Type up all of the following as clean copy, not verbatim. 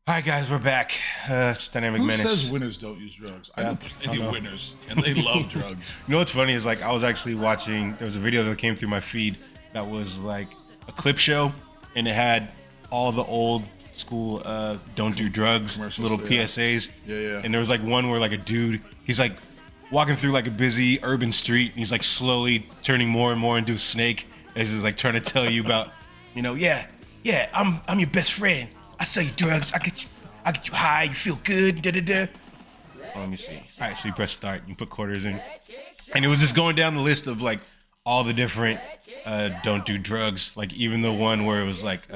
All right, guys, we're back. It's Dynamic Who Menace. says winners don't use drugs? I know plenty of winners, and they love drugs. You know what's funny is like I was actually watching. There was a video that came through my feed that was like a clip show, and it had all the old school "don't do drugs" little PSAs. Yeah. And there was like one where like a dude, he's like walking through like a busy urban street, and he's like slowly turning more and more into a snake as he's like trying to tell you about, yeah, I'm your best friend. I sell you drugs. I get you high. You feel good. Da da da. Let me see. All right, so you press start. You put quarters in, and it was just going down the list of like all the different don't do drugs. Like even the one where it was like,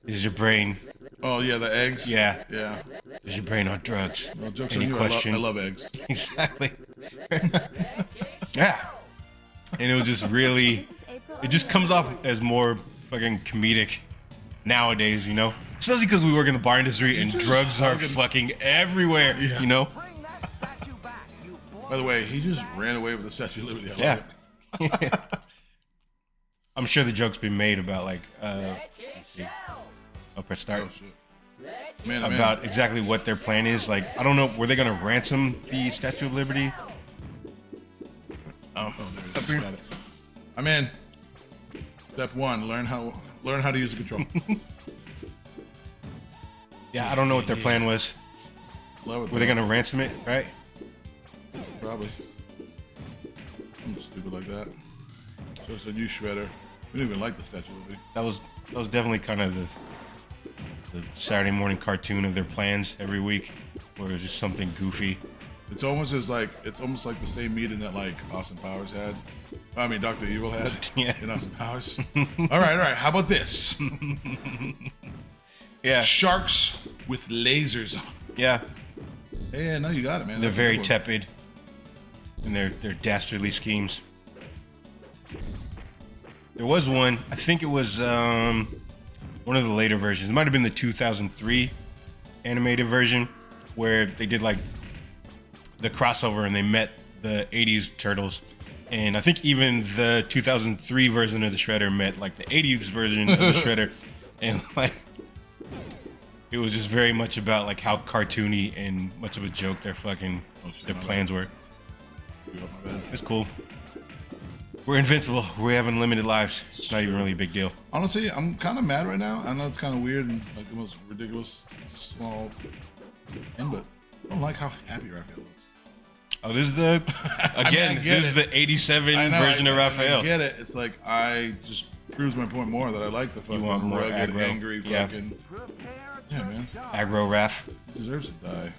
is your brain? Oh yeah, the eggs. Yeah. Yeah. Is your brain on drugs? Well, jokes Any on you. question? I love eggs. Exactly. Yeah. And it was just really, it just comes off as more fucking comedic nowadays, especially because we work in the bar industry and drugs are fucking everywhere, Yeah. By the way, he just ran away with the Statue of Liberty. I love it. I'm sure the joke's been made about like, let's see. I'll press start. Oh shit. Man, About exactly what their plan is. Like, I don't know, were they gonna ransom the Statue of Liberty? Oh, there it is. Got it. I'm in. Step one: learn how to use the control. Yeah, I don't know what their plan was. Love it. Were they gonna ransom it, right? Probably. I'm stupid like that. So it's a new shredder. We didn't even like the Statue of Liberty. That was definitely kind of the Saturday morning cartoon of their plans every week, where it was just something goofy. It's almost like the same meeting that like Austin Powers had. I mean, Dr. Evil had in Austin Powers. All right. How about this? Yeah. Sharks with lasers. Yeah. Yeah, no, you got it, man. They're That's very a good one. tepid in their dastardly schemes. There was one, I think it was one of the later versions. It might have been the 2003 animated version where they did like the crossover and they met the 80s turtles. And I think even the 2003 version of the Shredder met like the 80s version of the Shredder. And like, it was just very much about like how cartoony and much of a joke their plans were. It's cool. We're invincible. We have unlimited lives. It's not even really a big deal. Honestly, I'm kind of mad right now. I know it's kind of weird and like the most ridiculous small thing, but I don't like how happy Raphael looks. Oh, this is the this is the 87 version of Raphael. I get it. It's like I just proves my point more that I like the fucking more rugged, aggro. angry fucking. Yeah, man. Aggro Raph. He deserves to die.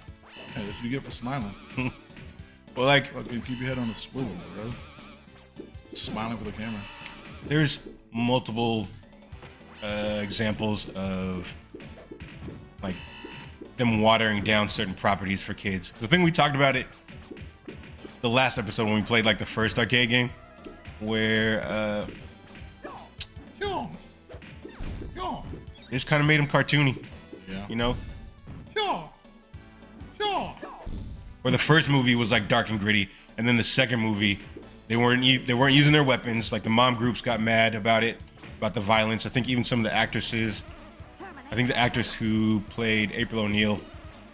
Hey, that's what you get for smiling. Well, like, Fucking keep your head on a swivel, bro. Smiling for the camera. there's multiple examples of like them watering down certain properties for kids. The thing we talked about it the last episode when we played like the first arcade game, where Yo. it's kind of made them cartoony. Yeah. Yo. Or the first movie was like dark and gritty, and then the second movie, they weren't using their weapons. Like the mom groups got mad about it, about the violence. I think even some of the actresses, I think the actress who played April O'Neil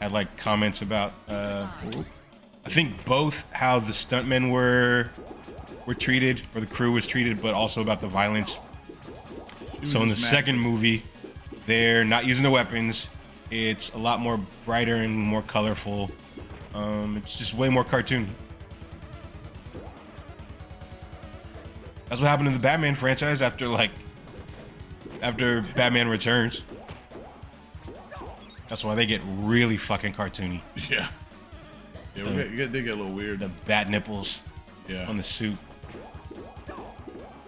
had like comments about, I think both how the stuntmen were treated, or the crew was treated, but also about the violence. So in the second movie, they're not using their weapons. It's a lot more brighter and more colorful. It's just way more cartoony. That's what happened to the Batman franchise after Batman Returns. That's why they get really fucking cartoony. Yeah. Yeah, they get a little weird. The bat nipples on the suit.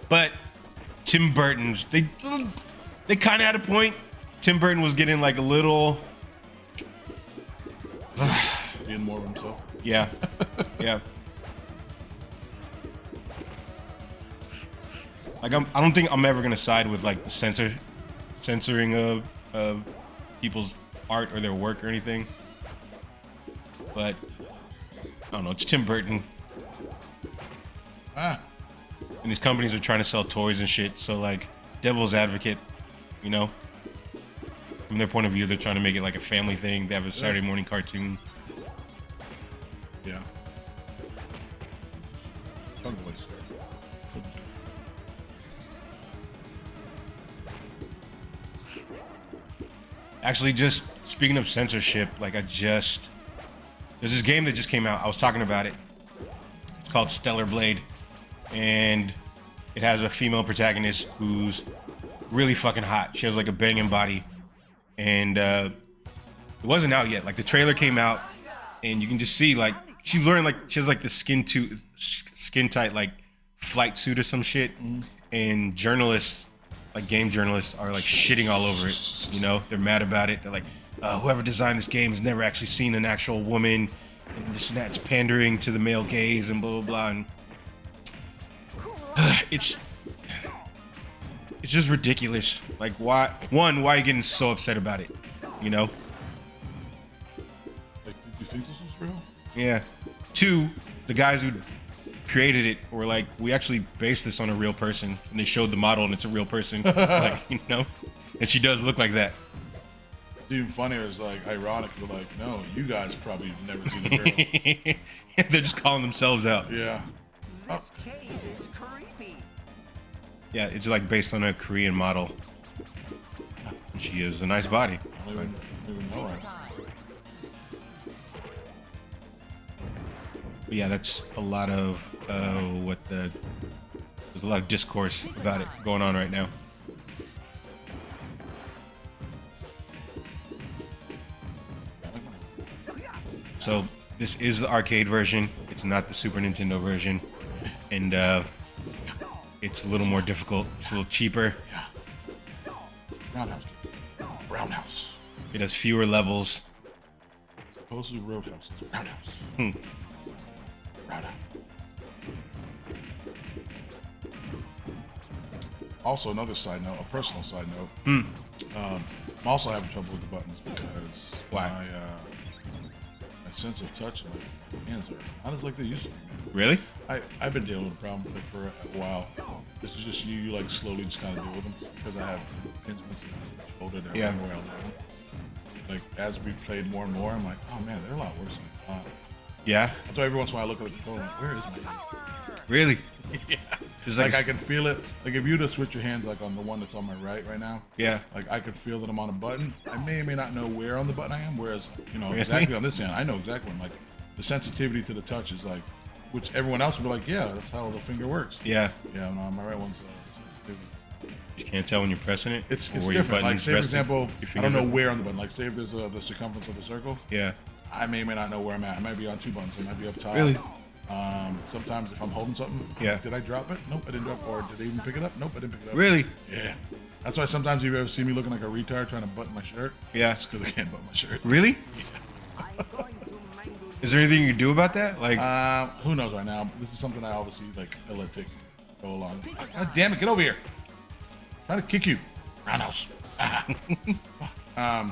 But Tim Burton's, they kind of had a point. Tim Burton was getting like a little... Being more of himself. Yeah. Yeah. Like I don't think I'm ever gonna side with like the censoring of people's art or their work or anything. But I don't know. It's Tim Burton. And these companies are trying to sell toys and shit. So like, devil's advocate, you know. from their point of view, they're trying to make it like a family thing. They have a Saturday morning cartoon. Yeah. Actually, just speaking of censorship, like there's this game that just came out. I was talking about it. It's called Stellar Blade, and it has a female protagonist who's really fucking hot. She has like a banging body, and it wasn't out yet. Like the trailer came out, and you can just see like she's wearing like she has like the skin tight like flight suit or some shit, and journalists, like game journalists, are like shitting all over it. You know, they're mad about it. They're like, whoever designed this game has never actually seen an actual woman, and this and that's pandering to the male gaze and blah blah blah. And it's just ridiculous. Like, why are you getting so upset about it? You know? Like, did you think this was real? Yeah. 2, the guys who created it were like, we actually based this on a real person, and they showed the model and it's a real person. Like, you know? And she does look like that. It's even funnier is like ironic. They're like, no, you guys probably never seen the girl. They're just calling themselves out. Yeah. Oh. Yeah, it's like based on a Korean model. She has a nice body. I don't even know her. But yeah, that's a lot of there's a lot of discourse about it going on right now. So this is the arcade version. It's not the Super Nintendo version, and it's a little more difficult. It's a little cheaper. Yeah. Roundhouse. Roundhouse. It has fewer levels. Supposedly Roadhouse. It's Roundhouse. Roundhouse. Also, another side note, a personal side note. I'm also having trouble with the buttons because why? My sense of touch in my hands are not as like they used to be. Really? I've been dealing with a problem with it for a while. This is just you like slowly just kind of deal with them because I have impingements in my shoulder that yeah. everywhere I'll do. Like as we played more and more, I'm like, oh man, they're a lot worse than I thought. Yeah. That's why every once in a while I look at the controller, like, where is my hand? Really? Yeah. Just like I can feel it. Like if you just switch your hands like on the one that's on my right now. Yeah. Like I could feel that I'm on a button. I may or may not know where on the button I am. Whereas, you know, really? exactly on this hand, I know exactly when. Like the sensitivity to the touch is like, which everyone else would be like, yeah, that's how the finger works. Yeah. Yeah, no, my right one's sensitivity. You can't tell when you're pressing it. It's different. Like say for example, I don't know where on the button. Like say if there's the circumference of the circle. Yeah. I may or may not know where I'm at. I might be on 2 buttons. I might be up top. Really? Sometimes if I'm holding something, yeah. Did I drop it? Nope, I didn't drop it. Or did I even pick it up? Nope, I didn't pick it up. Really? Yeah. That's why sometimes you ever see me looking like a retard trying to button my shirt. Yeah. It's because I can't button my shirt. Really? Yeah. Is there anything you can do about that? Like, who knows right now? This is something I obviously like. I let it go along. God damn it! Get over here. I'm trying to kick you. Roundhouse. No,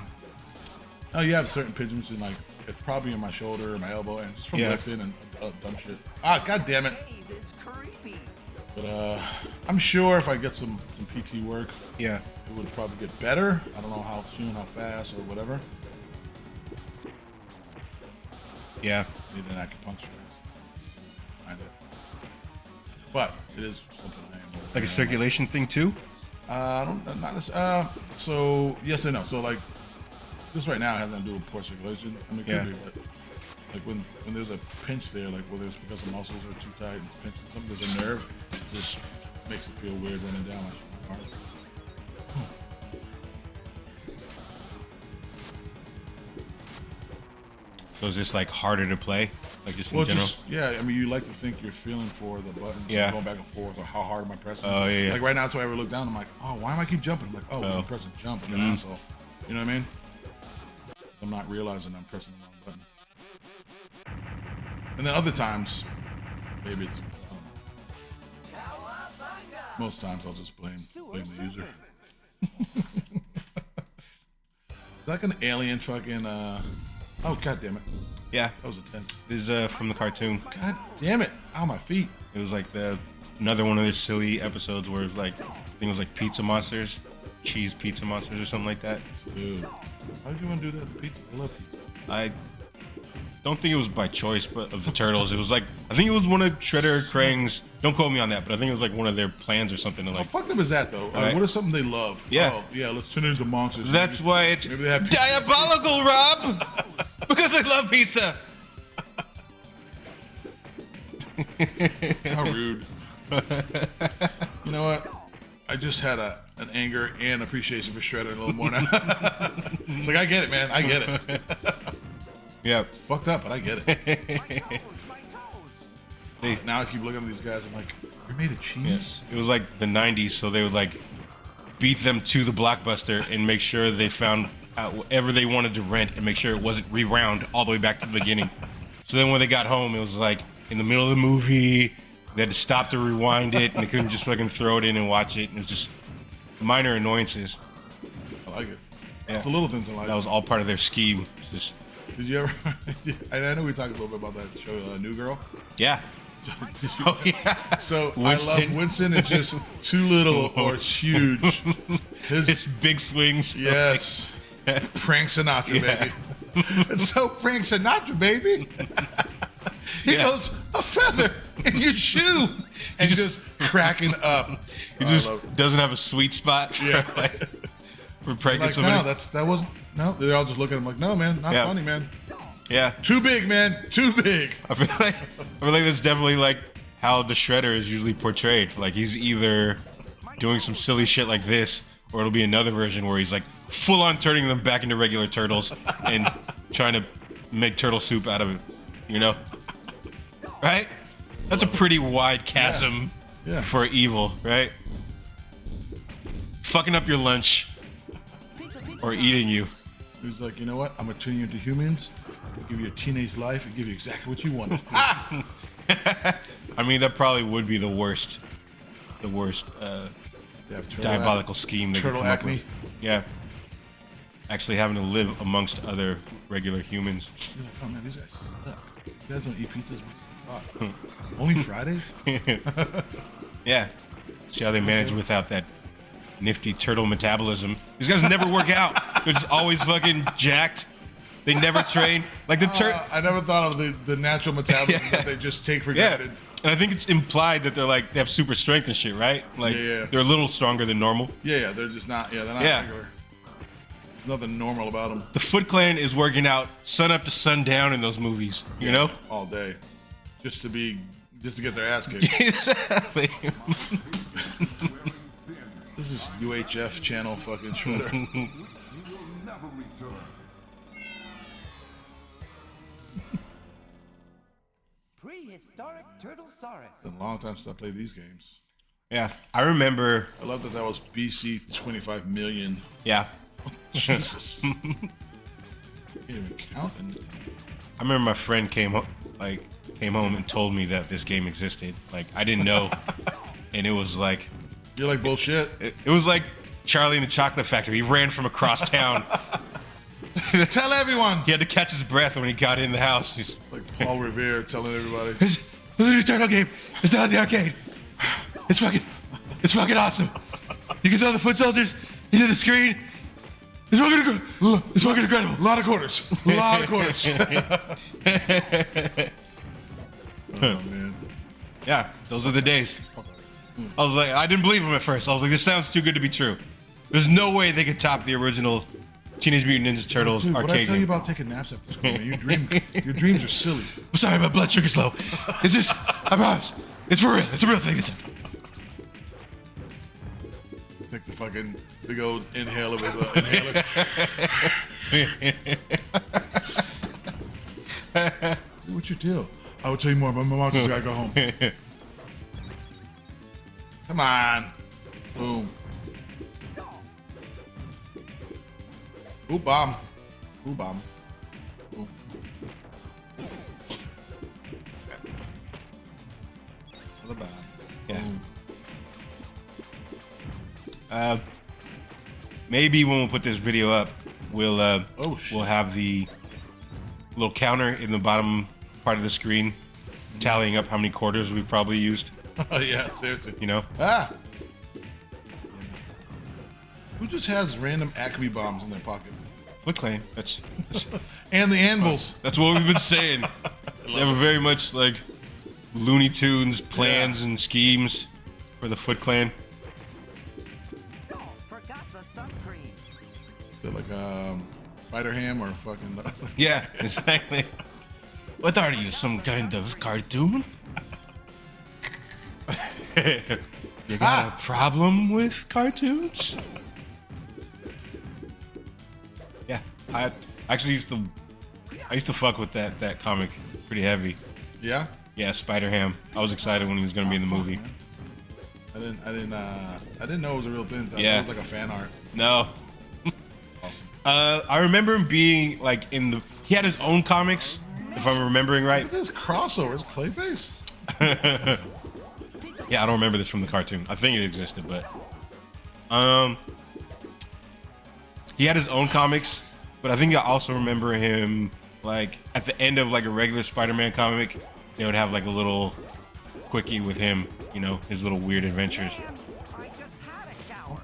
you have certain pigeons in like it's probably in my shoulder or my elbow, and it's from lifting and dumb shit. God damn it! But I'm sure if I get some PT work, yeah, it would probably get better. I don't know how soon, how fast, or whatever. Yeah. Need an acupuncture. But it is something I am. Like a circulation thing too? So yes and no. So like this right now has nothing to do with poor circulation. I mean, it could be, but like when there's a pinch there, like whether it's because the muscles are too tight and it's pinching something, there's a nerve, it just makes it feel weird running down my heart. So is this like harder to play? Like just in general? I mean, you like to think you're feeling for the buttons, going back and forth, or how hard am I pressing? Oh, yeah. Like right now, that's why I ever look down. I'm like, oh, why am I keep jumping? I'm like, I'm pressing jump, and then asshole. You know what I mean? I'm not realizing I'm pressing the wrong button. And then other times, maybe it's. Most times I'll just blame the user. It's like an alien fucking. Oh, god damn it. Yeah. That was intense. This is from the cartoon. God damn it. Ow, my feet. It was like another one of those silly episodes where it was like, I think it was like Pizza Monsters. cheese pizza monsters or something like that. Dude, why would you want to do that to pizza? I love pizza. I don't think it was by choice, but of the turtles, it was like I think it was one of Shredder, Krang's. Don't quote me on that, but I think it was like one of their plans or something to like. How fucked up is that though? Right. What is something they love? Yeah. Oh, yeah. Let's turn it into monsters. That's why it's maybe they have diabolical, Rob. Because I love pizza. How rude. You know what? I just had an anger and appreciation for Shredder a little more now. It's like I get it, man. I get it. Yeah. It's fucked up, but I get it. Now I keep looking at these guys. I'm like, you're made of cheese. It was like the '90s, so they would like beat them to the Blockbuster and make sure they found out whatever they wanted to rent and make sure it wasn't rewound all the way back to the beginning. So then when they got home, it was like in the middle of the movie, they had to stop to rewind it, and they couldn't just fucking throw it in and watch it. And it was just minor annoyances. I like it. Yeah. It's the little things in life. That was all part of their scheme. It's just, Did you ever? I know we talked a little bit about that show, New Girl. yeah. Oh yeah. So Winston. I love Winston. It's just too little or it's huge. It's big swings. Yes. Prank Sinatra, baby. It's so Prank Sinatra, baby. He goes, a feather in your shoe. And just cracking up. He just doesn't have a sweet spot. Yeah. For pranking Like, somebody. no, that wasn't. No, they're all just looking at him like, no, man, not funny, man. Yeah. Too big, man. Too big. I feel like that's definitely like how the Shredder is usually portrayed. Like he's either doing some silly shit like this, or it'll be another version where he's like full on turning them back into regular turtles and trying to make turtle soup out of it. You know? Right? That's a pretty wide chasm for evil, right? Fucking up your lunch or eating you. He's like, you know what? I'm gonna turn you into humans, give you a teenage life, and give you exactly what you wanted. I mean, that probably would be the worst diabolical scheme they could Turtle come up acne. with. Yeah. Actually having to live amongst other regular humans. You're like, oh man, these guys suck. You guys don't eat pizzas? Only Fridays? Yeah. See how they manage without that nifty turtle metabolism. These guys never work out. They're just always fucking jacked. They never train. Like the I never thought of the natural metabolism that they just take for granted. And I think it's implied that they're like they have super strength and shit, right? Like they're a little stronger than normal. Yeah, they're just not. Yeah, they're not regular. Nothing normal about them. The Foot Clan is working out sun up to sundown in those movies. You know, all day, just to get their ass kicked. Exactly. This is UHF channel fucking Shredder. Prehistoric Turtlesaurus. It's been a long time since I played these games. Yeah, I remember. I love that was BC 25 million. Yeah. Jesus. Can't even count anything. I remember my friend came home and told me that this game existed. Like I didn't know, and it was like. You're like bullshit. It was like Charlie and the Chocolate Factory. He ran from across town. Tell everyone. He had to catch his breath when he got in the house. He's like Paul Revere telling everybody. It's a new turtle game. It's not in the arcade. It's fucking awesome. You can throw the foot soldiers into the screen. It's fucking incredible. A lot of quarters. A lot of quarters. Oh man. Yeah, those are the days. I was like, I didn't believe him at first. I was like, this sounds too good to be true. There's no way they could top the original Teenage Mutant Ninja Turtles Dude, arcade what I tell game. you about taking naps after school, man? Your dreams are silly. I'm sorry, my blood sugar's low. It's just, I promise. It's for real. It's a real thing. Take the fucking big old inhale of his inhaler. What's your deal? I will tell you more, but my mom just gotta go home. Come on. Boom. Ooh, bomb. Ooh, bomb. Ooh. Another bomb. Yeah. Boom. Maybe when we put this video up, we'll shit. we'll have the little counter in the bottom part of the screen tallying up how many quarters we've probably used. Oh, yeah, seriously. You know? Ah! Who just has random Acme bombs in their pocket? Foot Clan. That's And the anvils. that's what we've been saying. They have a very much like Looney Tunes plans and schemes for the Foot Clan. Oh, forgot the sun cream. Is it like Spider Ham or fucking? Yeah, exactly. What are you, some kind of cartoon? You got a problem with cartoons? Yeah, I actually used to fuck with that comic pretty heavy. Yeah. Yeah, Spider Ham. I was excited when he was gonna be in the Fuck, movie. man. I didn't know it was a real thing. I thought Yeah. it was like a fan art. No. Awesome. I remember him being like he had his own comics, if I'm remembering right. Look at this crossover. It's Clayface. Yeah, I don't remember this from the cartoon. I think it existed, but he had his own comics, but I think I also remember him like at the end of like a regular Spider-Man comic, they would have like a little quickie with him, you know, his little weird adventures. Man, I just had a shower.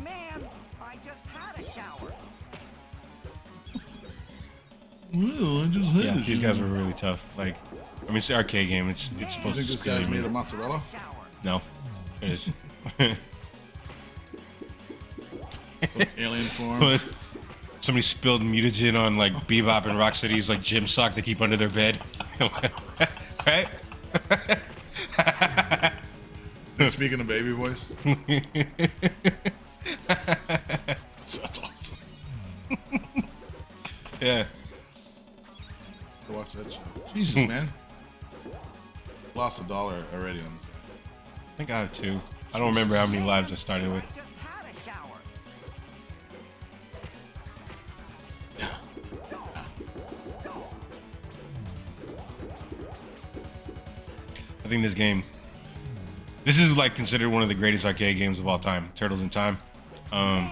Man, I just had a shower. Well, I just had Yeah, a these shower. guys were really tough. Like, I mean, it's the arcade game. It's You supposed think to this scare guy's you. made of mozzarella? Shower. No, it is. Alien form. Somebody spilled mutagen on like Bebop and Rocksteady's like gym sock they keep under their bed. Right? Speaking of baby voice. That's awesome. Yeah. Go watch that show. Jesus, man. Lost $1 already on this guy. I think I have two. I don't remember how many lives I started with. I just had a shower. I think this is like considered one of the greatest arcade games of all time. Turtles in Time. Man,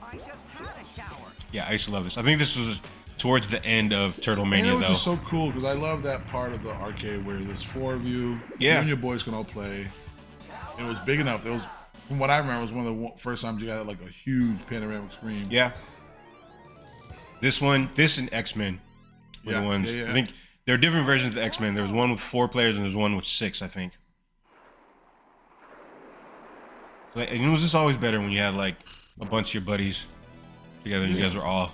I just had a shower. Yeah, I used to love this. I think this was towards the end of Turtle And Mania it was though. just so cool because I love that part of the arcade where there's 4 of you. Yeah. You and your boys can all play. And it was big enough. It was, from what I remember, it was one of the first times you got like a huge panoramic screen. Yeah. This and X-Men were the ones. Yeah. I think there are different versions of the X-Men. There was one with 4 players and there's one with 6, I think. Like, and it was just always better when you had like a bunch of your buddies together and you guys were all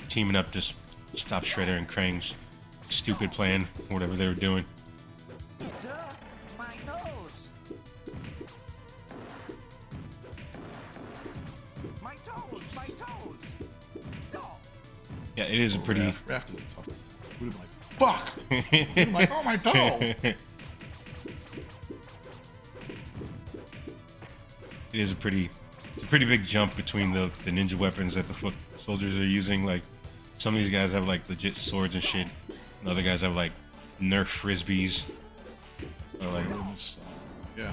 teaming up to stop Shredder and Krang's stupid plan, whatever they were doing. Duh, my nose. My toes, my toes. Oh, Yeah, it is a pretty. After they talk, we'd be like, fuck. We'd be like, oh, my toe. It is a pretty big jump between the ninja weapons that the foot soldiers are using. Like some of these guys have like legit swords and shit, and other guys have like Nerf frisbees. Or like, Yeah.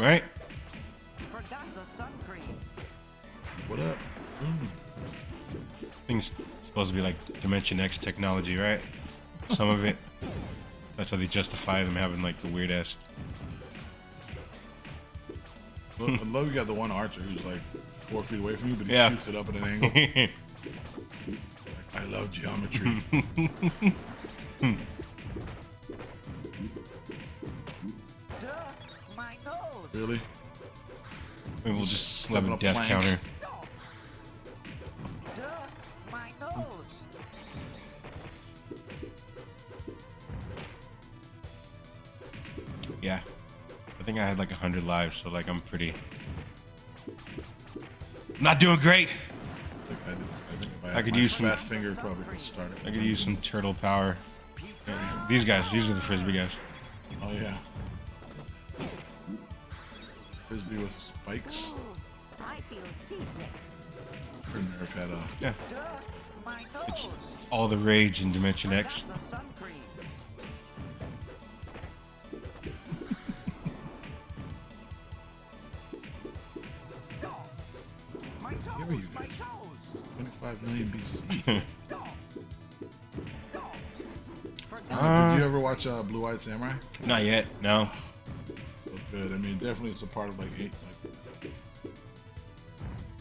right? forgot the sun cream. What up? Things supposed to be like Dimension X technology, right? Some of it. That's how they justify them having like the weird ass. I love you got the one archer who's like 4 feet away from you, but he Yeah. shoots it up at an angle. Like, I love geometry. Duh, my nose. Really? Maybe we'll just Stepping have a up death plank. counter. Duh, my nose. Yeah. I think I had like 100 lives, so like I'm pretty. Not doing great. I think if I could my use some- fat finger probably could start it. I could use some turtle power. These guys, these are the frisbee guys. Oh yeah. Frisbee with spikes. I feel seasick. Her Nerf had a. Yeah, Duh, my nose. it's all the rage in Dimension X. Forgot the sun cream. My Here toes, you my go. toes. 25 million BC. Did you ever watch Blue Eyed Samurai? Not yet. No. So good. I mean, definitely it's a part of like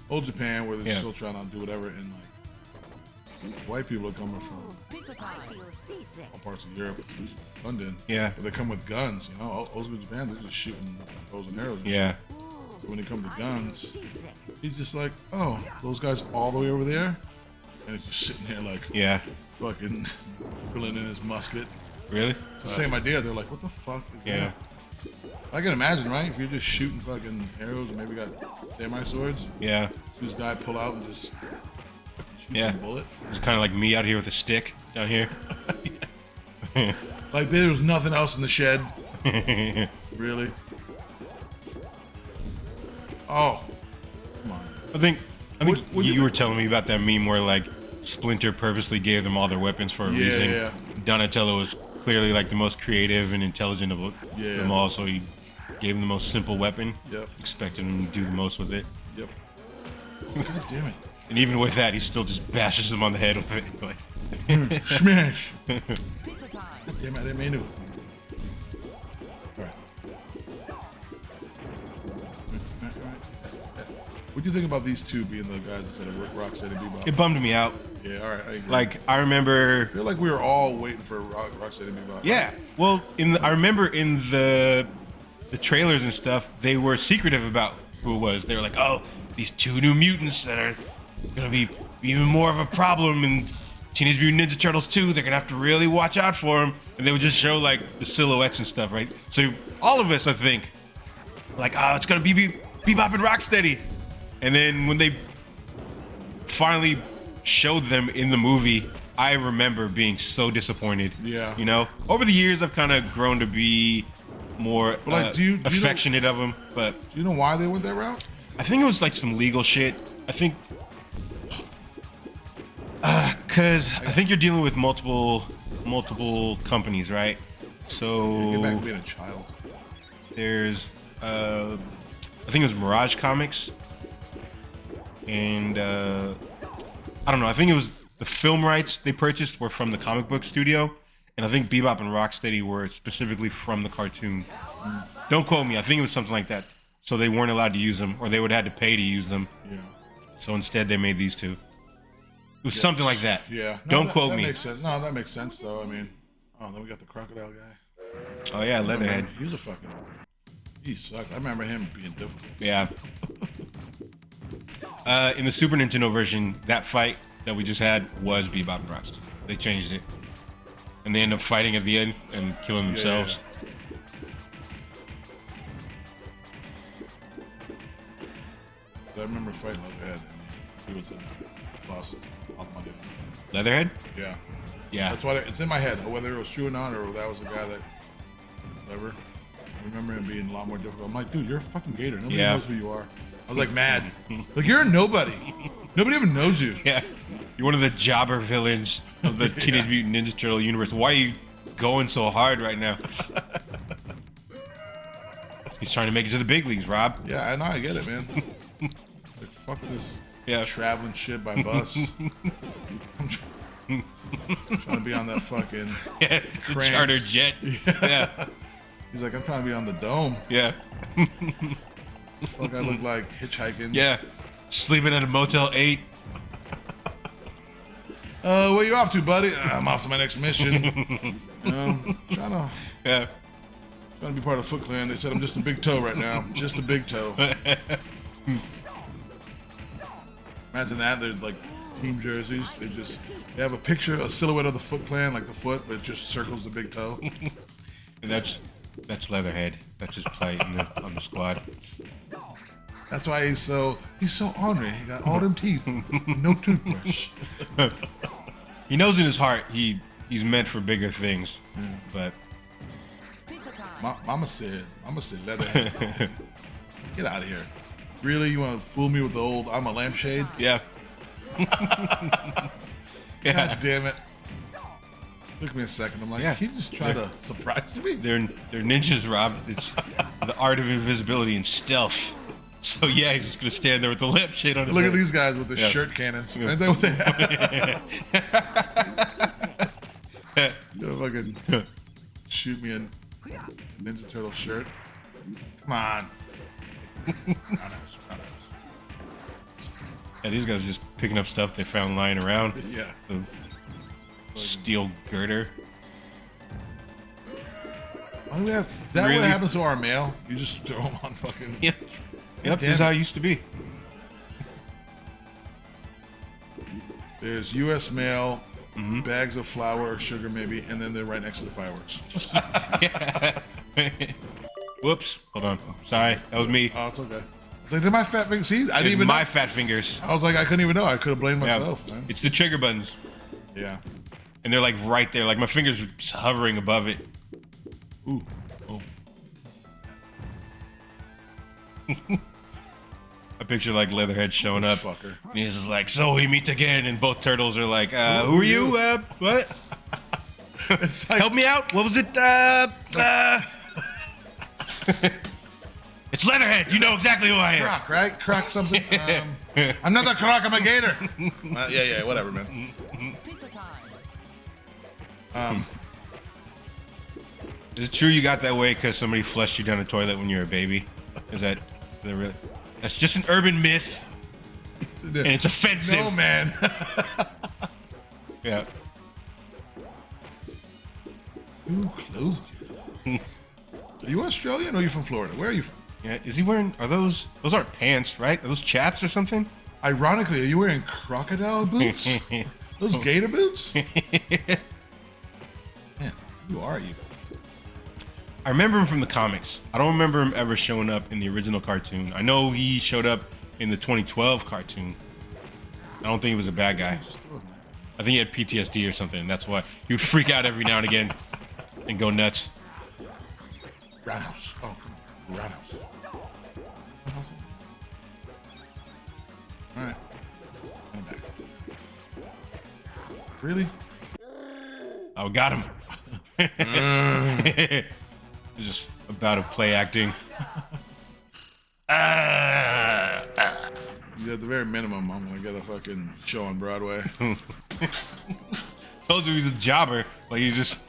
old Japan where they're still trying to do whatever, and like white people are coming from all parts of Europe, especially London. Yeah. Where they come with guns. You know, old school Japan, they're just shooting bows and arrows. And Yeah. shit. So when they come to guns, he's just like, oh, those guys all the way over there, and it's just sitting there like, Yeah. fucking filling in his musket. Really? It's the same idea. They're like, what the fuck is Yeah. that? I can imagine, right? If you're just shooting fucking arrows and maybe got samurai swords, Yeah. see this guy pull out and just shoot Yeah. some bullet. It's kind of like me out here with a stick down here. Yes. Like there was nothing else in the shed. Really? Oh. Come on. I think What do you you were telling me about that meme where like Splinter purposely gave them all their weapons for a reason. Yeah. Donatello was clearly like the most creative and intelligent of them all, so he gave him the most simple weapon. Yep. Expected him to do the most with it. Yep. God damn it. And even with that, he still just bashes him on the head with it. Like, Smash. God damn it, I didn't mean to. Alright. What do you think about these two being the guys instead of Rocksteady and Bebop? it bummed me out. Yeah, alright, I agree. Like I remember. I feel like we were all waiting for Rocksteady and Bebop. Yeah. Well, I remember in the trailers and stuff, they were secretive about who it was. They were like, "Oh, these two new mutants that are gonna be even more of a problem in Teenage Mutant Ninja Turtles 2. They're gonna have to really watch out for them." And they would just show like the silhouettes and stuff, right? So all of us, I think, like, "Oh, it's gonna be Bebop and Rocksteady." And then when they finally showed them in the movie, I remember being so disappointed. Yeah. You know, over the years, I've kind of grown to be more like, do you affectionate of them, but Do you know why they went that route? I think it was like some legal shit. I think, cause I think you're dealing with multiple companies, right? So Get back to being a child. there's, I think it was Mirage Comics, and I don't know. I think it was the film rights they purchased were from the comic book studio, and I think Bebop and Rocksteady were specifically from the cartoon. Don't quote me. I think it was something like that. So they weren't allowed to use them, or they would have had to pay to use them. Yeah. So instead, they made these two. It was something like that. Yeah. Don't quote that me. Makes sense. No, that makes sense though. I mean, oh, then we got the crocodile guy. Oh yeah, Leatherhead. He was a fucking. He sucked. I remember him being difficult. Yeah. In the Super Nintendo version, that fight that we just had was Bebop and Rocksteady. They changed it, and they end up fighting at the end and killing themselves. I remember fighting Leatherhead, and he was lost a lot of money. Leatherhead? Yeah. Yeah. That's why it's in my head. Whether it was true or not, or that was the guy that, whatever. I remember him being a lot more difficult. I'm like, dude, you're a fucking gator. Nobody knows who you are. I was like, mad. Like, you're a nobody. Nobody even knows you. Yeah. You're one of the jobber villains of the Teenage Mutant Ninja Turtle universe. Why are you going so hard right now? He's trying to make it to the big leagues, Rob. Yeah, I know. I get it, man. Like, fuck this traveling shit by bus. I'm trying to be on that fucking the charter jet. Yeah. He's like, I'm trying to be on the dome. Yeah. Fuck, I look like hitchhiking. Yeah. Sleeping at a Motel 8. Where you off to, buddy? I'm off to my next mission. Trying to be part of the Foot Clan. They said I'm just a big toe right now. Just a big toe. Imagine that. There's like team jerseys. They have a picture, a silhouette of the Foot Clan, like the foot, but it just circles the big toe. And that's Leatherhead. That's his plight on the squad. That's why he's so ornery. He got all them teeth, no toothbrush. He knows in his heart he's meant for bigger things, but Mama said Leatherhead. Get out of here. Really, you want to fool me with the old I'm a lampshade? yeah. God damn it. Took me a second. I'm like, he just tried to surprise me. They're ninjas, Rob. It's the art of invisibility and stealth. So yeah, he's just gonna stand there with the lampshade on his Look head. at these guys with the shirt cannons. Ain't that what they have? Yo, fucking shoot me a Ninja Turtle shirt. Come on. Roundhouse. Yeah, these guys are just picking up stuff they found lying around. Yeah. The steel girder. Why do we have? Is that Really? what happens to our mail? You just throw them on fucking. Yep. Yep, this is how it used to be. There's U.S. mail, bags of flour or sugar maybe, and then they're right next to the fireworks. Whoops. Hold on. Sorry. That was me. Oh, it's okay. It's like, did my fat fingers? See, I didn't even my know. fat fingers. I was like, I couldn't even know. I could have blamed Yeah. myself, man. It's the trigger buttons. Yeah. And they're like right there. Like my fingers are just hovering above it. Ooh. Oh. I picture like Leatherhead showing up. This fucker. And he's just like, so we meet again. And both turtles are like, who are you? What? It's like, Help me out. What was it? It's Leatherhead. You know exactly who I am. Croc, right? Croc something. I'm not the Croc. I'm a gator. Yeah, whatever, man. Pizza time. Is it true you got that way because somebody flushed you down the toilet when you were a baby? Is that really? That's just an urban myth, and it's offensive. No, man. Yeah. Who clothed you? Are you Australian or are you from Florida? Where are you from? Yeah. Is he wearing? Are those aren't pants, right? Are those chaps or something? Ironically, are you wearing crocodile boots? Those gator boots? Man, who are you? I remember him from the comics. I don't remember him ever showing up in the original cartoon. I know he showed up in the 2012 cartoon. I don't think he was a bad guy. Just throw it in there. I think he had PTSD or something, and that's why he would freak out every now and again and go nuts. Roundhouse. Oh, come on. Roundhouse. Roundhouse. All right. I'm back. Really? Oh, got him. Just about to play acting. Yeah, at the very minimum, I'm gonna get a fucking show on Broadway. Told you he's a jobber. Like he's just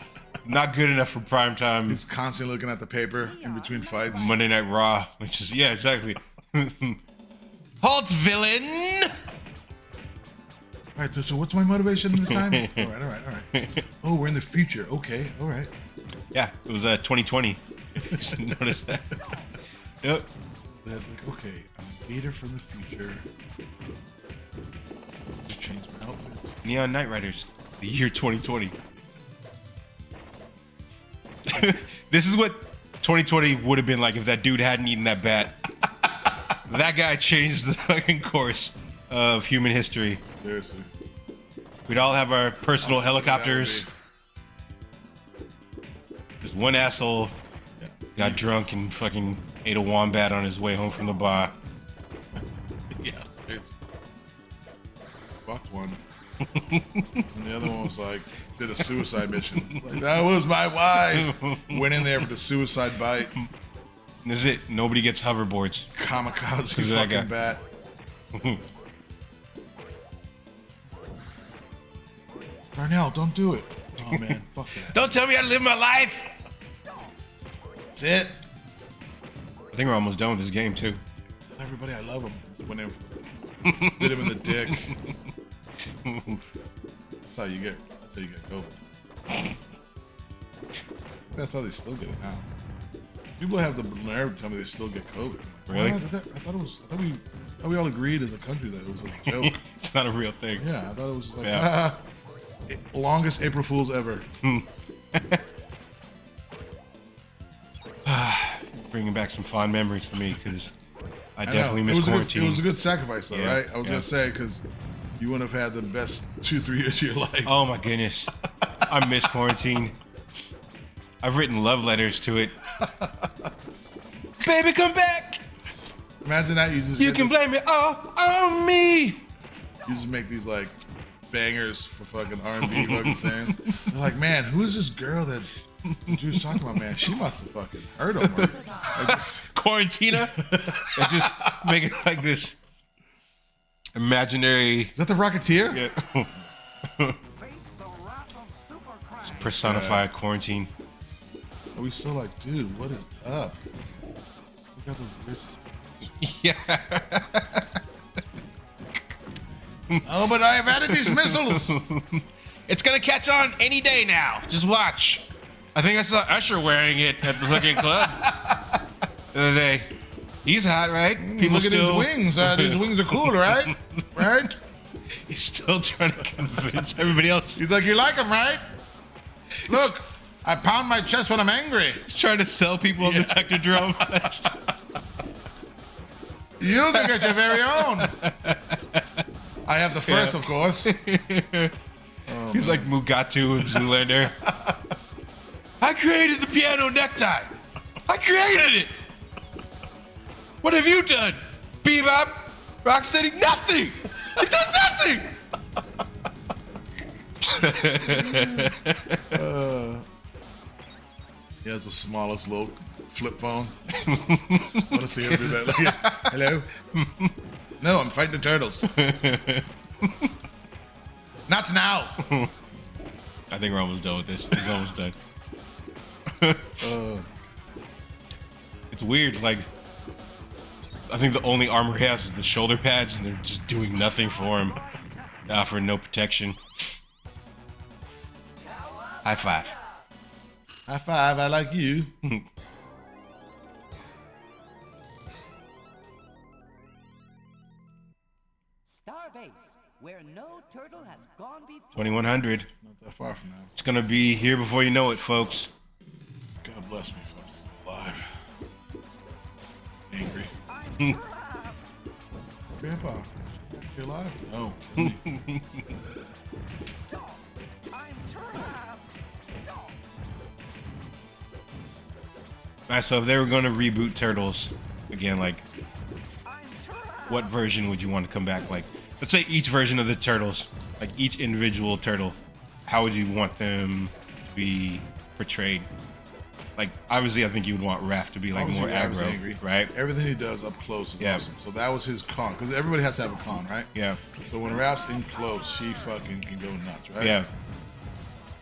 not good enough for prime time. He's constantly looking at the paper in between fights. Monday Night Raw, which is exactly. Halt, villain! All right, so what's my motivation this time? All right. Oh, we're in the future. Okay, all right. Yeah, it was 2020. Notice that. Yep. That's like, okay, I'm a gator from the future. Change my outfit. Neon Knight Riders, the year 2020. This is what 2020 would have been like if that dude hadn't eaten that bat. That guy changed the fucking course of human history. Seriously. We'd all have our personal helicopters. Just one asshole got drunk and fucking ate a wombat on his way home from the bar. Yeah, seriously. Fucked one. And the other one was like, did a suicide mission. Like, that was my wife. Went in there for the suicide bite. This is it. Nobody gets hoverboards. Kamikaze Who's that fucking guy? bat. Darnell, don't do it. Oh man, fuck that. Don't tell me how to live my life. That's it. I think we're almost done with this game too. Tell everybody I love him. Just went in for the, did him in the dick. That's how you get COVID. That's how they still get it now. People have the nerve to tell me they still get COVID. I'm like, Really? what? I thought we all agreed as a country that it was a joke. It's not a real thing. Yeah, I thought it was like Yeah. longest April Fool's ever. Bringing back some fond memories for me because I I definitely know. miss It quarantine. was a good sacrifice, though, Yeah, right? I was yeah. gonna say because you wouldn't have had the best 2-3 years of your life. Oh my goodness. I miss quarantine. I've written love letters to it. Baby, come back. Imagine that you just You get can this- blame it all on me. You just make these like bangers for fucking R&B fucking sayings. They're like, man, who is this girl that Drew's talking about? Man, she must have fucking heard him. Like just, Quarantina. And just make it like this imaginary. is that the Rocketeer? Yeah. Face the wrath of Super Crash. personified quarantine. Are we still like, dude, what is up? Look at those wrists. Yeah. Oh, but I have added these missiles. It's gonna catch on any day now. Just watch. I think I saw Usher wearing it at the fucking club the other day. He's hot, right? People Look at his wings. These wings are cool, right? Right? He's still trying to convince everybody else. He's like, you like them, right? Look, I pound my chest when I'm angry. He's trying to sell people on detector drum. You can get your very own. I have the first, of course. He's like Mugatu and Zoolander. I created the piano necktie. I created it. What have you done? Bebop, Rocksteady, nothing. You've done nothing. He has the smallest little flip phone. Want to see him do that? Like, hello? No, I'm fighting the turtles. Not now. I think we're almost done with this. It's almost done. It's weird. Like, I think the only armor he has is the shoulder pads, and they're just doing nothing for him. They offer no protection. High five. High five, I like you. Starbase, where no turtle has gone before. 2100. Not that far from now. It's gonna be here before you know it, folks. God bless me if I'm still alive. Angry. Grandpa, you alive? No. Kill me. Alright, so if they were gonna reboot Turtles again, like, what version would you want to come back? Like, let's say each version of the Turtles, like each individual turtle, how would you want them to be portrayed? Like, obviously, I think you would want Raph to be like Obviously, more Raph is aggro, angry. right? Everything he does up close is awesome. So that was his con, because everybody has to have a con, right? Yeah, So when Raph's in close, he fucking can go nuts, right? yeah,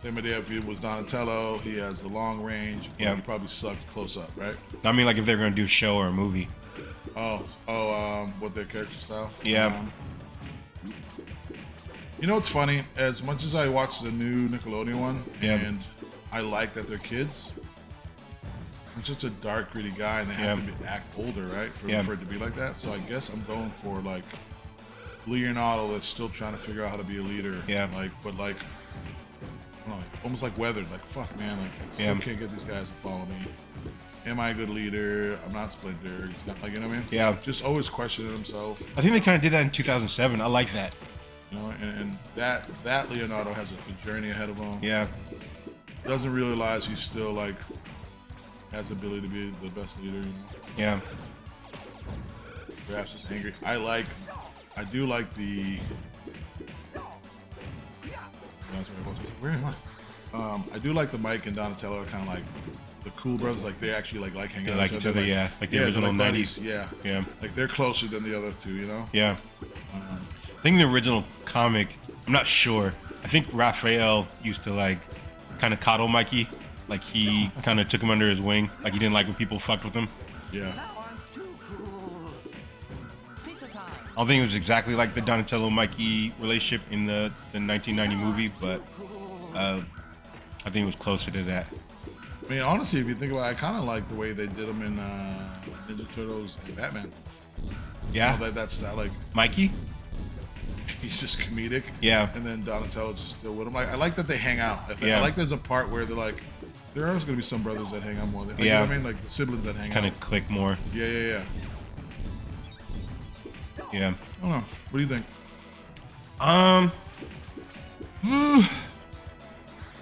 Same idea if it was Donatello, he has the long range, but Yeah. he probably sucks close up, right? I mean, like if they're gonna do a show or a movie. What their character style? Yeah. You know what's funny? As much as I watch the new Nickelodeon one, Yeah. and I like that they're kids, I'm such a dark, gritty guy, and they have to act older, right? For it to be like that. So I guess I'm going for like Leonardo that's still trying to figure out how to be a leader. Yeah. Like, but like, I don't know, almost like weathered. Like, fuck, man. Like, I still can't get these guys to follow me. Am I a good leader? I'm not Splinter. He's not, like, you know what I mean? Yeah. Just always questioning himself. I think they kind of did that in 2007. I like that. You know, and that Leonardo has a journey ahead of him. Yeah, Doesn't realize he's still like has the ability to be the best leader. You know? yeah. Perhaps just angry. I do like the. Where am I? I do like the Mike and Donatello are kind of like the cool brothers. Like they actually like hanging They out like with each other, yeah. Like the original they're like 90s. buddies, Yeah. Yeah. Like they're closer than the other two. You know. Yeah. I think the original comic, I'm not sure. I think Raphael used to like kind of coddle Mikey. Like he kind of took him under his wing. Like he didn't like when people fucked with him. Yeah. I don't think it was exactly like the Donatello Mikey relationship in the 1990 movie, but I think it was closer to that. I mean, honestly, if you think about it, I kind of like the way they did them in Ninja Turtles and Batman. Yeah. You know, that style, like Mikey? he's just comedic. Yeah. And then Donatello's just still with him. Like I like that they hang out. Yeah. I like there's a part where they're like, there are always going to be some brothers that hang out more. Like, Yeah. You know what I mean? Like the siblings that hang Kind out. of click more. Yeah. Yeah. I don't know. What do you think? I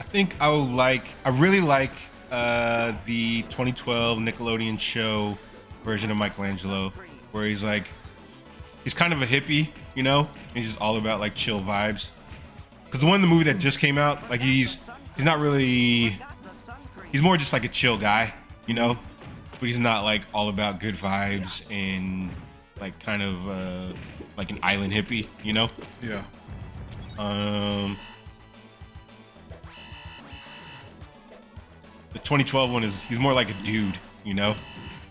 think I really like the 2012 Nickelodeon show version of Michelangelo, where he's kind of a hippie, you know? He's just all about like chill vibes. Because the one in the movie that just came out, like he's not really, he's more just like a chill guy, you know? But he's not like all about good vibes and like kind of like an island hippie, you know? Yeah. the 2012 one he's more like a dude, you know,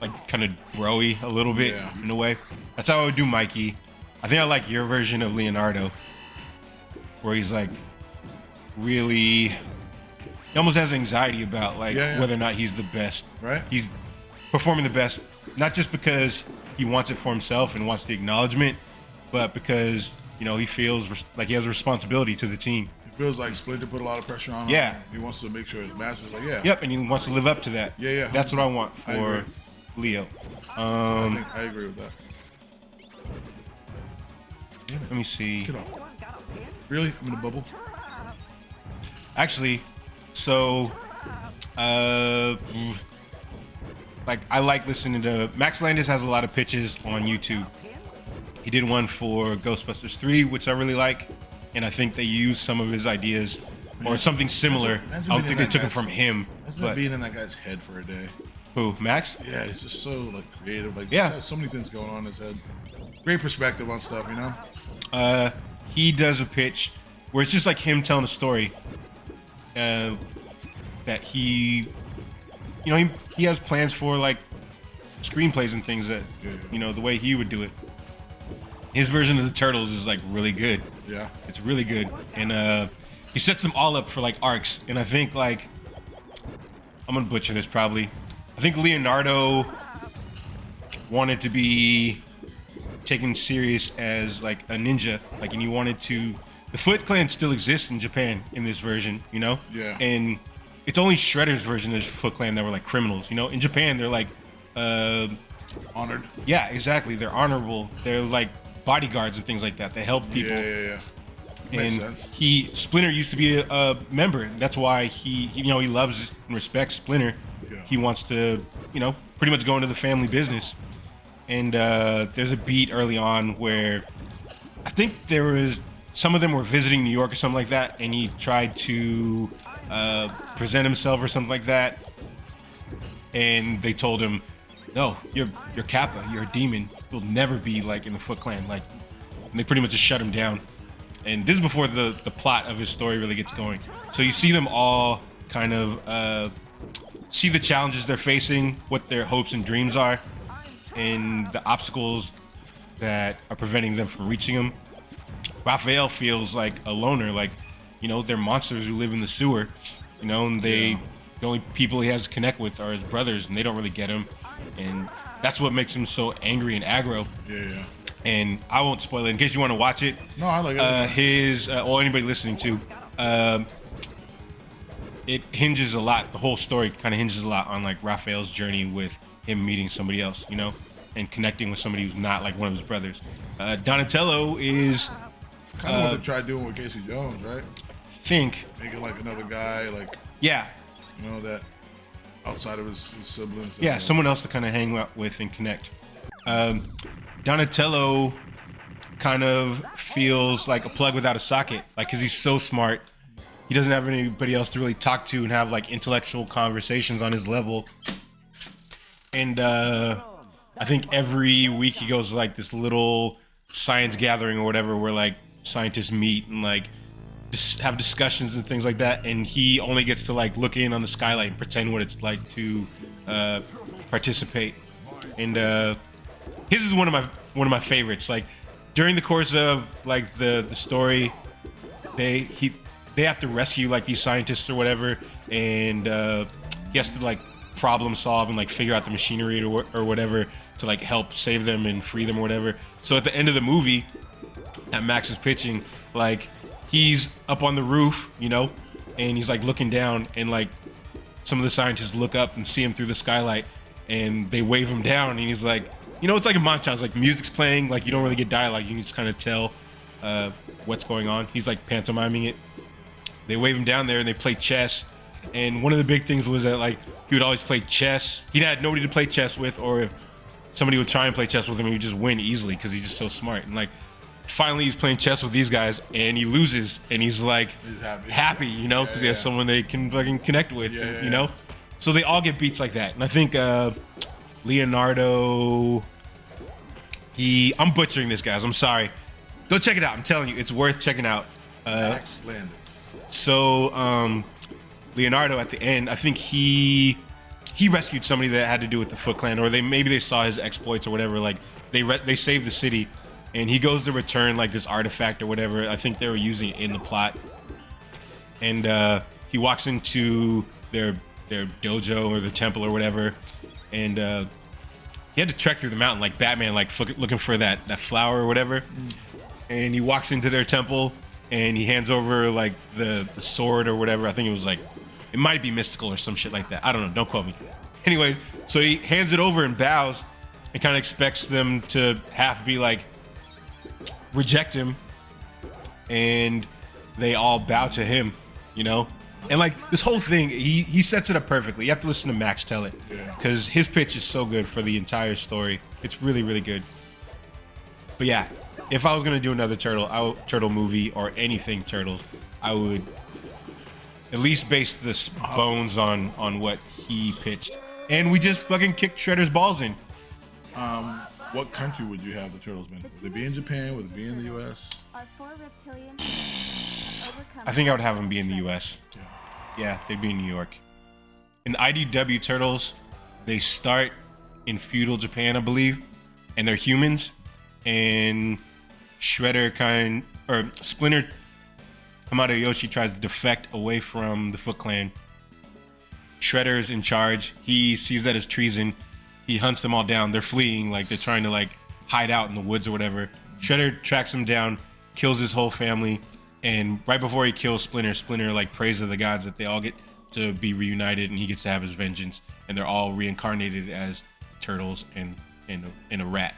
like kind of bro-y a little bit in a way. That's how I would do Mikey. I think I like your version of Leonardo, where he's like really, he almost has anxiety about like whether or not he's the best. Right. He's performing the best, not just because he wants it for himself and wants the acknowledgement, but because, you know, he feels like he has a responsibility to the team. He feels like Splinter put a lot of pressure on him. Yeah. He wants to make sure his master's like, Yep, and he wants to live up to that. Yeah. That's what I want for Leo. I agree with that. Let me see. Get off. Really? I'm in a bubble? Actually, so, like, I like listening to, Max Landis has a lot of pitches on YouTube. He did one for Ghostbusters 3, which I really like, and I think they used some of his ideas or something similar. I don't think they took them from him. That's being in that guy's head for a day. Who, Max? Yeah, he's just so like creative. Like, yeah, he has so many things going on in his head. Great perspective on stuff, you know. He does a pitch where it's just like him telling a story. That he, you know, he has plans for like screenplays and things that, you know, the way he would do it. His version of the Turtles is like really good. Yeah, it's really good, and he sets them all up for like arcs. And I think like, I'm gonna butcher this probably. I think Leonardo wanted to be taken serious as like a ninja, like, and he wanted to. The Foot Clan still exists in Japan in this version, you know. Yeah. And it's only Shredder's version of the Foot Clan that were like criminals, you know. In Japan, they're like honored. Yeah, exactly. They're honorable. They're like bodyguards and things like that. They help people. Yeah. Makes sense. Splinter used to be a member. That's why he loves and respects Splinter. Yeah. He wants to, you know, pretty much go into the family business. And there's a beat early on where I think there was some of them were visiting New York or something like that, and he tried to present himself or something like that. And they told him, "No, you're Kappa. You're a demon. You'll never be like in the Foot Clan." Like, and they pretty much just shut him down. And this is before the plot of his story really gets going. So you see them all kind of see the challenges they're facing, what their hopes and dreams are, and the obstacles that are preventing them from reaching them. Raphael feels like a loner, like, you know, they're monsters who live in the sewer, you know, and the only people he has to connect with are his brothers, and they don't really get him. And that's what makes him so angry and aggro. Yeah. And I won't spoil it in case you want to watch it. No, I like it. Or anybody listening to, it hinges a lot. The whole story kind of hinges a lot on like Raphael's journey with him meeting somebody else, you know, and connecting with somebody who's not like one of his brothers. Donatello is kind of what they tried doing with Casey Jones, right? Think making like another guy, like you know, that outside of his siblings. Yeah, someone else to kind of hang out with and connect. Donatello kind of feels like a plug without a socket, like, because he's so smart. He doesn't have anybody else to really talk to and have like intellectual conversations on his level. And I think every week he goes to like this little science gathering or whatever where like scientists meet and like have discussions and things like that, and he only gets to like look in on the skylight and pretend what it's like to participate. And his is one of my favorites. Like, during the course of like the story, they have to rescue like these scientists or whatever, and he has to like problem solve and like figure out the machinery or whatever to like help save them and free them or whatever. So at the end of the movie that Max is pitching, like, he's up on the roof, you know, and he's like looking down, and like some of the scientists look up and see him through the skylight, and they wave him down, and he's like, you know, it's like a montage, like music's playing, like you don't really get dialogue, you can just kind of tell what's going on. He's like pantomiming it. They wave him down there and they play chess. And one of the big things was that like he would always play chess. He had nobody to play chess with, or if somebody would try and play chess with him, he would just win easily because he's just so smart. And like finally he's playing chess with these guys and he loses, and he's like happy, you know, because he has someone they can fucking connect with, you know. So they all get beats like that. And I think Leonardo, I'm butchering this, guys, I'm sorry. Go check it out. I'm telling you, it's worth checking out. Max Landis. So Leonardo at the end, I think he rescued somebody that had to do with the Foot Clan, or maybe they saw his exploits or whatever. Like they saved the city, and he goes to return like this artifact or whatever. I think they were using it in the plot, and he walks into their dojo or the temple or whatever, and he had to trek through the mountain like Batman, like looking for that flower or whatever. And he walks into their temple and he hands over like the sword or whatever. I think it was like, it might be mystical or some shit like that. I don't know. Don't quote me. Anyway, so he hands it over and bows and kind of expects them to half be like, reject him. And they all bow to him, you know? And like this whole thing, he sets it up perfectly. You have to listen to Max tell it, because his pitch is so good for the entire story. It's really, really good. But yeah, if I was gonna do another turtle movie or anything Turtles, I would at least base the bones on what he pitched. And we just fucking kicked Shredder's balls in. What country would you have the Turtles been? Would they be in Japan? Would they be in the U.S.? I think I would have them be in the U.S. Yeah, they'd be in New York. In the IDW Turtles, they start in feudal Japan, I believe, and they're humans. And Splinter Kamado Yoshi tries to defect away from the Foot Clan. Shredder's in charge. He sees that as treason. He hunts them all down. They're fleeing, like they're trying to like hide out in the woods or whatever. Shredder tracks them down, kills his whole family. And right before he kills Splinter like prays to the gods that they all get to be reunited and he gets to have his vengeance. And they're all reincarnated as turtles and a rat.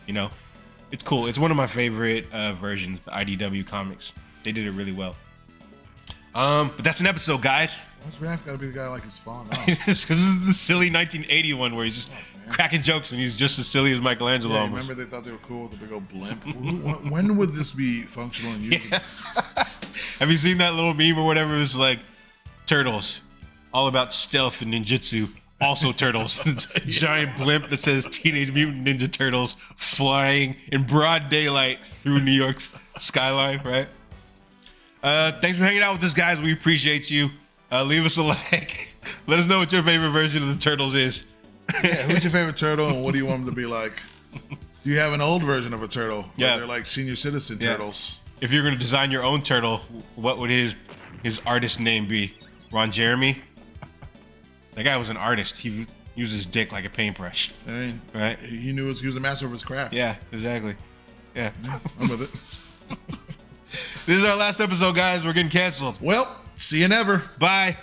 You know, it's cool. It's one of my favorite versions, the IDW comics. They did it really well. But that's an episode, guys. Why's Raph gotta be the guy like he's falling off? It's because of the silly 1980 one where he's just cracking jokes and he's just as silly as Michelangelo. Yeah, almost. remember they thought they were cool with the big old blimp? When would this be functional and useful? Yeah. Have you seen that little meme or whatever? It was like, turtles, all about stealth and ninjutsu. Also turtles. Giant blimp that says Teenage Mutant Ninja Turtles flying in broad daylight through New York's skyline, right? Thanks for hanging out with us, guys. We appreciate you. Leave us a like. Let us know what your favorite version of the Turtles is. Yeah, who's your favorite turtle and what do you want them to be like? Do you have an old version of a turtle? Yeah. They're like senior citizen turtles. If you're going to design your own turtle, what would his artist name be? Ron Jeremy? That guy was an artist. He used his dick like a paintbrush. I mean, right? He knew he was a master of his craft. Yeah, exactly. Yeah. I'm with it. This is our last episode, guys. We're getting canceled. Well, see you never. Bye.